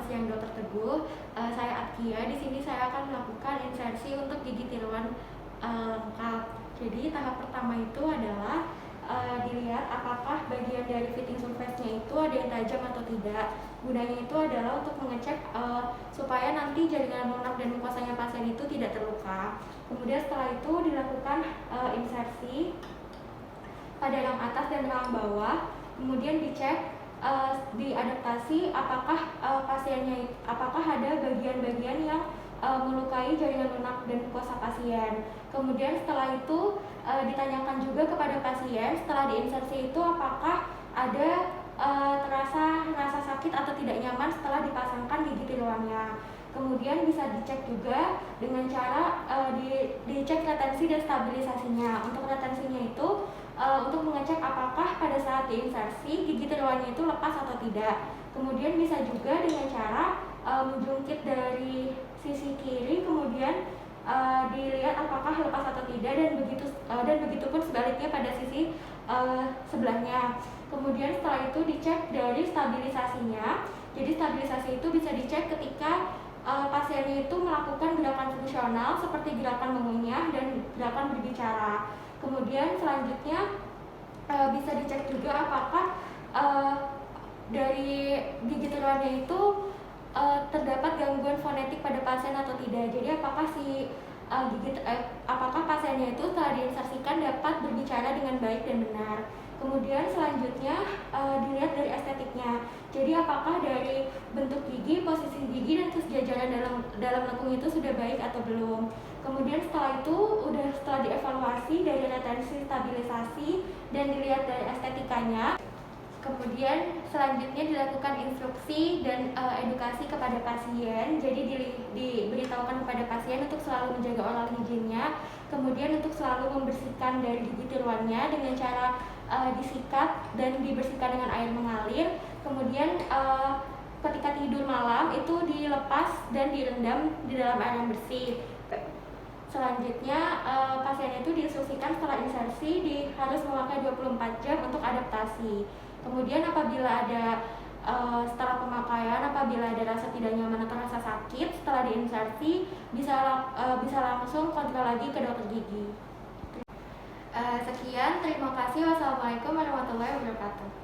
siang Dr. Teguh. Saya Atkia. Di sini saya akan melakukan insersi untuk gigi tiruan lengkap. Jadi tahap pertama itu adalah dilihat apakah bagian dari fitting surface-nya itu ada yang tajam atau tidak. Gunanya itu adalah untuk mengecek supaya nanti jaringan lunak dan mukosanya pasien itu tidak terluka. Kemudian setelah itu dilakukan insersi pada rang atas dan rang bawah. Kemudian dicek diadaptasi apakah pasiennya apakah ada bagian-bagian yang melukai jaringan lunak dan mukosa pasien. Kemudian setelah itu ditanyakan juga kepada pasien setelah diinsersi itu apakah ada terasa rasa sakit atau tidak nyaman setelah dipasangkan gigi tiruannya. Kemudian bisa dicek juga dengan cara dicek retensi dan stabilisasinya. Untuk retensinya itu untuk mengecek apakah pada saat diinsersi gigi tiruannya itu lepas atau tidak. Kemudian bisa juga dengan cara menjungkit dari sisi kiri, kemudian dilihat apakah lepas atau tidak, dan begitu pun sebaliknya pada sisi sebelahnya. Kemudian setelah itu dicek dari stabilisasinya. Jadi stabilisasi itu bisa dicek ketika pasiennya itu melakukan gerakan fungsional seperti gerakan mengunyah dan gerakan berbicara. Kemudian selanjutnya bisa dicek juga apakah dari gigi tiruannya itu terdapat gangguan fonetik pada pasien atau tidak. Jadi apakah pasiennya itu setelah diinsersikan dapat berbicara dengan baik dan benar. Kemudian selanjutnya dilihat dari estetiknya. Jadi apakah dari bentuk gigi, posisi gigi, dan kesejajaran dalam lekung itu sudah baik atau belum. Kemudian setelah itu setelah dievaluasi dari retensi, stabilisasi, dan dilihat dari estetikanya. Kemudian selanjutnya dilakukan instruksi dan edukasi kepada pasien. Jadi diberitahukan kepada pasien untuk selalu menjaga oral hygiene-nya. Kemudian untuk selalu membersihkan dari gigi tiruannya dengan cara disikat dan dibersihkan dengan air mengalir. Kemudian ketika tidur malam itu dilepas dan direndam di dalam air yang bersih. Selanjutnya pasien itu diinstruksikan setelah insersi harus memakai 24 jam untuk adaptasi. Kemudian apabila ada setelah pemakaian, apabila ada rasa tidak nyaman atau rasa sakit setelah diinsersi, bisa langsung kontrol lagi ke dokter gigi. Sekian, terima kasih. Wassalamualaikum warahmatullahi wabarakatuh.